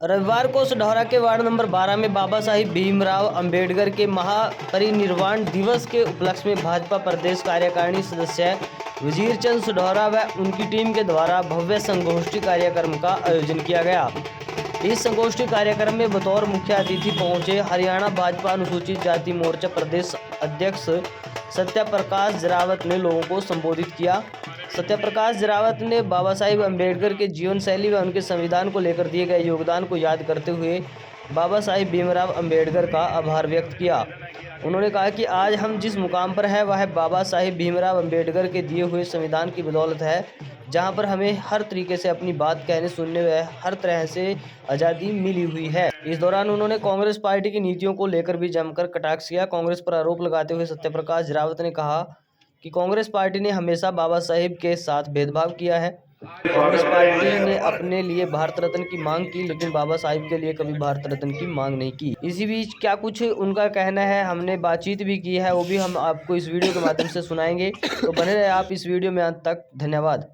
रविवार को सढौरा के वार्ड नंबर 12 में बाबा साहिब भीमराव अंबेडकर के महापरिनिर्वाण दिवस के उपलक्ष्य में भाजपा प्रदेश कार्यकारिणी सदस्य वजीर चंद सढौरा व उनकी टीम के द्वारा भव्य संगोष्ठी कार्यक्रम का आयोजन किया गया। इस संगोष्ठी कार्यक्रम में बतौर मुख्य अतिथि पहुंचे हरियाणा भाजपा अनुसूचित जाति मोर्चा प्रदेश अध्यक्ष सत्यप्रकाश जरावत ने लोगों को संबोधित किया। सत्यप्रकाश जरावत ने बाबा साहिब अम्बेडकर के जीवन शैली व उनके संविधान को लेकर दिए गए योगदान को याद करते हुए बाबा साहिब भीमराव अम्बेडकर का आभार व्यक्त किया। उन्होंने कहा कि आज हम जिस मुकाम पर है वह बाबा साहिब भीमराव अम्बेडकर के दिए हुए संविधान की बदौलत है, जहां पर हमें हर तरीके से अपनी बात कहने सुनने व हर तरह से आज़ादी मिली हुई है। इस दौरान उन्होंने कांग्रेस पार्टी की नीतियों को लेकर भी जमकर कटाक्ष किया। कांग्रेस पर आरोप लगाते हुए सत्यप्रकाश जरावत ने कहा कि कांग्रेस पार्टी ने हमेशा बाबा साहिब के साथ भेदभाव किया है। कांग्रेस पार्टी ने अपने लिए भारत रत्न की मांग की, लेकिन बाबा साहिब के लिए कभी भारत रत्न की मांग नहीं की। इसी बीच क्या कुछ उनका कहना है, हमने बातचीत भी की है, वो भी हम आपको इस वीडियो के माध्यम से सुनाएंगे। तो बने रहे आप इस वीडियो में अंत तक। धन्यवाद।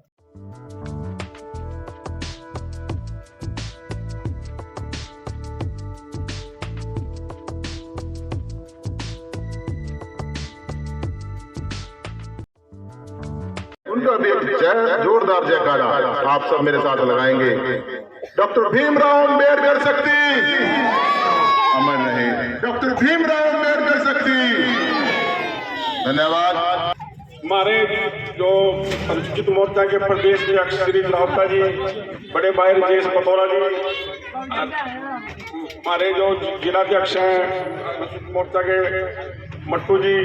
उनका भी एक जोरदार जयकारा आप सब मेरे साथ लगाएंगे। डॉक्टर भीमराव अम्बेडकर शक्ति अमर रहे। डॉक्टर भीमराव अम्बेडकर शक्ति। धन्यवाद। हमारे जो अनुसूचित मोर्चा के प्रदेश अध्यक्ष श्री लाहौटा जी, बड़े भाई राजेश पतौरा जी, हमारे जो जिलाध्यक्ष हैं अनुसूचित मोर्चा के मट्टू जी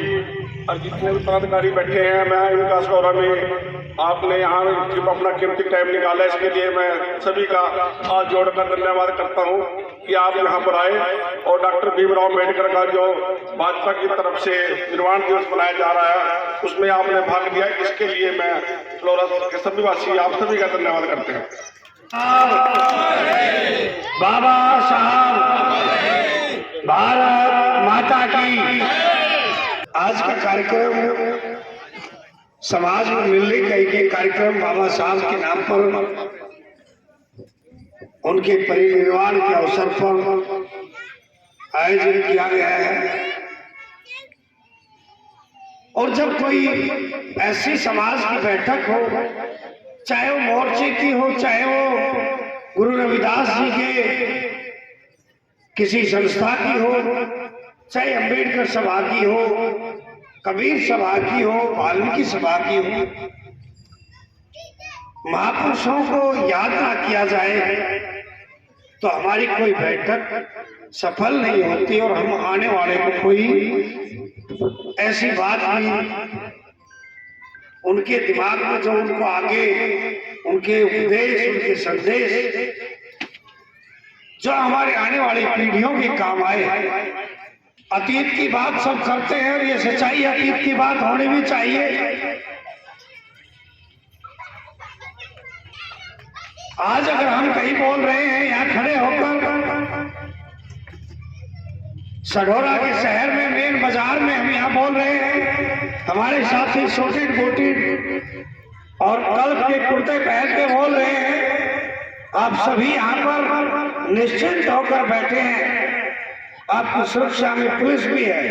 और जितने भी पदाधिकारी बैठे हैं, मैं इनका सौरा में आपने यहाँ जब अपना कीमती टाइम निकाला, इसके लिए मैं सभी का हाथ जोड़कर धन्यवाद करता हूँ कि आप यहाँ पर आए और डॉक्टर भीमराव अम्बेडकर का जो भाजपा की तरफ से निर्वाण दिवस मनाया जा रहा है उसमें आपने भाग लिया। इसके लिए मैं फ्लोरा के सभी वासी आप सभी का धन्यवाद करते हैं। बाबा साहब भारत माता की। आज का कार्यक्रम समाज में मिलने का एक कार्यक्रम बाबा साहब के नाम पर, उनके परिनिर्वाण के अवसर पर आयोजन किया गया है। और जब कोई ऐसी समाज की बैठक हो, चाहे वो मोर्चे की हो, चाहे वो गुरु रविदास जी के किसी संस्था की हो, चाहे अंबेडकर सभा की हो, कबीर सभा की हो, वाल्मीकि सभा की हो, महापुरुषों को याद ना किया जाए तो हमारी कोई बैठक सफल नहीं होती और हम आने वाले को कोई ऐसी बात नहीं उनके दिमाग में जो उनको आगे उनके उपदेश, उनके संदेश जो हमारे आने वाली पीढ़ियों के काम आए। अतीत की बात सब करते हैं और ये सच्चाई, अतीत की बात होनी भी चाहिए। आज अगर हम कहीं बोल रहे हैं यहाँ खड़े होकर, सढौरा के शहर में मेन बाजार में हम यहाँ बोल रहे हैं, हमारे साथी छोटे गोटी और कल्प के कुर्ते पहन के बोल रहे हैं, आप सभी यहाँ पर निश्चिंत होकर बैठे हैं। आपकी सुरक्षा में पुलिस भी है।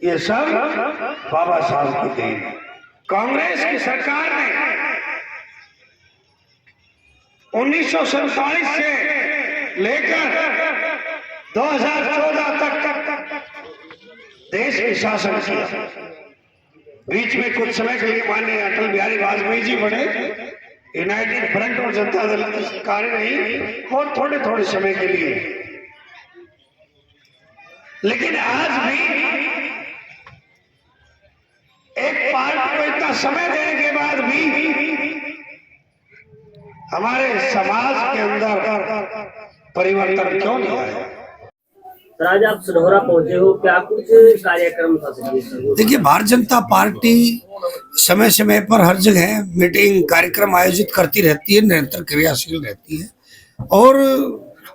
ये सब बाबा साहब की देन है। कांग्रेस की सरकार ने 1947 से लेकर 2014 तक देश में शासन किया। बीच में कुछ समय के लिए माननीय अटल बिहारी वाजपेयी जी बने, यूनाइटेड फ्रंट और जनता दल की सरकारें रही और थोड़े थोड़े समय के लिए। लेकिन आज भी एक पार्टी को इतना समय देने के बाद भी हमारे समाज के अंदर परिवर्तन क्यों नहीं आया? आज आप सढौरा पहुंचे हो, क्या कुछ कार्यक्रम था? देखिए, भारतीय जनता पार्टी समय समय पर हर जगह मीटिंग कार्यक्रम आयोजित करती रहती है, निरंतर क्रियाशील रहती है। और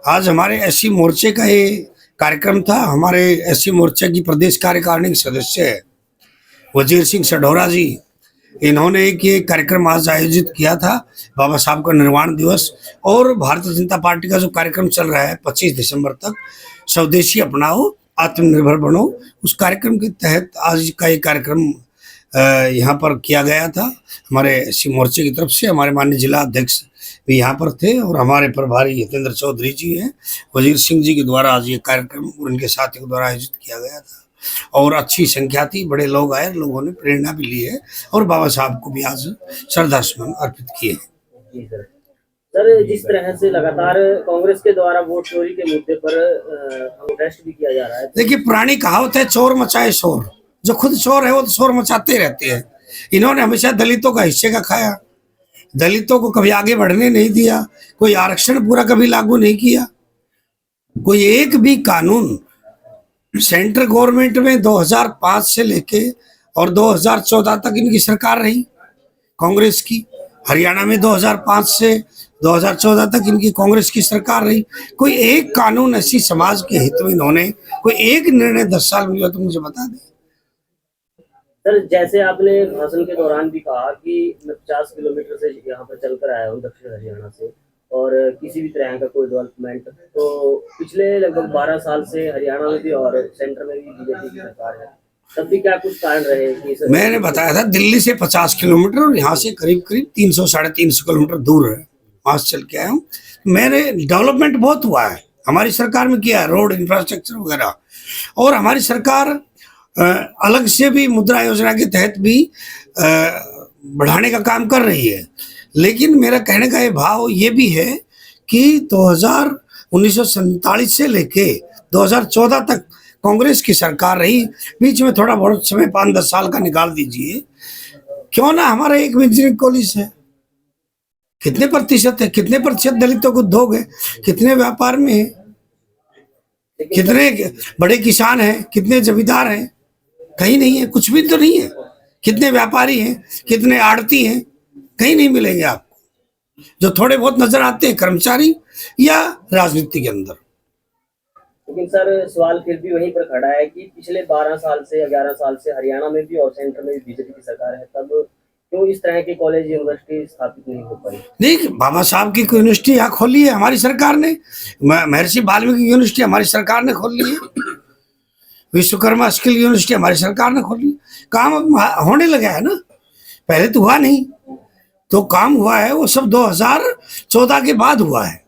आज हमारे एससी मोर्चे का ये कार्यक्रम था। हमारे एससी मोर्चा की प्रदेश कार्यकारिणी के सदस्य वजीर सिंह सढौरा जी इन्होंने एक ये कार्यक्रम आज आयोजित किया था, बाबा साहब का निर्वाण दिवस, और भारतीय जनता पार्टी का जो कार्यक्रम चल रहा है 25 दिसंबर तक, स्वदेशी अपनाओ आत्मनिर्भर बनो, उस कार्यक्रम के तहत आज का ये कार्यक्रम यहाँ पर किया गया था। हमारे शिव मोर्चे की तरफ से हमारे माननीय जिला अध्यक्ष भी यहाँ पर थे, और हमारे प्रभारी हितेंद्र चौधरी जी हैं, वजीर सिंह जी के द्वारा आज ये कार्यक्रम उनके साथियों द्वारा आयोजित किया गया था, और अच्छी संख्या थी, बड़े लोग आए, लोगों ने प्रेरणा भी ली है और बाबा साहब को भी आज श्रद्धासुमन अर्पित किए हैं। जी सर। सर, जिस तरह से लगातार कांग्रेस के द्वारा वोट चोरी के मुद्दे पर प्रोटेस्ट भी किया जा रहा है, देखिए, पुरानी कहावत है, चोर मचाए शोर। जो खुद चोर है वो तो शोर मचाते रहते हैं। इन्होंने हमेशा दलितों का हिस्से का खाया, दलितों को कभी आगे बढ़ने नहीं दिया, कोई आरक्षण पूरा कभी लागू नहीं किया, कोई एक भी कानून सेंट्रल गवर्नमेंट में 2005 से लेके और 2014 तक इनकी सरकार रही कांग्रेस की। हरियाणा में 2005 से 2014 तक इनकी कांग्रेस की सरकार रही। कोई एक कानून ऐसी समाज के हित में इन्होंने, कोई एक निर्णय 10 साल में लिया तो मुझे बता दें। सर, जैसे आपने भाषण के दौरान भी कहा कि मैं 50 किलोमीटर से यहाँ पर चलकर आया हूँ दक्षिण हरियाणा से, और किसी भी तरह का कोई डेवलपमेंट, तो पिछले लगभग 12 साल से हरियाणा में भी और सेंटर में भी बीजेपी की सरकार है, तब भी क्या कुछ कारण रहे कि मैंने बताया था, दिल्ली से 50 किलोमीटर और यहाँ से करीब करीब 300 साढ़े 300 किलोमीटर दूर है, वहां से चल के आया हूँ। मैंने डेवलपमेंट बहुत हुआ है, हमारी सरकार में किया, रोड इंफ्रास्ट्रक्चर वगैरह, और हमारी सरकार अलग से भी मुद्रा योजना के तहत भी बढ़ाने का काम कर रही है। लेकिन मेरा कहने का ये भाव ये भी है कि 1947 से लेके 2014 तक कांग्रेस की सरकार रही, बीच में थोड़ा बहुत समय 5-10 साल का निकाल दीजिए, क्यों ना हमारा एक इंजीनियरिंग कॉलेज है, कितने प्रतिशत है, कितने प्रतिशत दलितों को उद्योग है, कितने व्यापार में है, कितने बड़े किसान हैं, कितने जमींदार हैं, कहीं नहीं है, कुछ भी तो नहीं है। कितने व्यापारी हैं, कितने आड़ती हैं, कहीं नहीं मिलेंगे आपको। जो थोड़े बहुत नजर आते हैं कर्मचारी या राजनीति के अंदर। लेकिन सर, सवाल फिर भी वहीं पर खड़ा है कि पिछले 12 साल से 11 साल से हरियाणा में भी और सेंटर में भी बीजेपी की सरकार है, तब क्यों इस तरह के कॉलेज यूनिवर्सिटी स्थापित नहीं हो पाई? नहीं, बाबा साहब की यूनिवर्सिटी यहाँ खोली है हमारी सरकार ने, महर्षि वाल्मीकि यूनिवर्सिटी हमारी सरकार ने खोल ली है, विश्वकर्मा स्किल यूनिवर्सिटी हमारी सरकार ने खोली। काम होने लगा है ना, पहले तो हुआ नहीं, तो काम हुआ है वो सब 2014 के बाद हुआ है।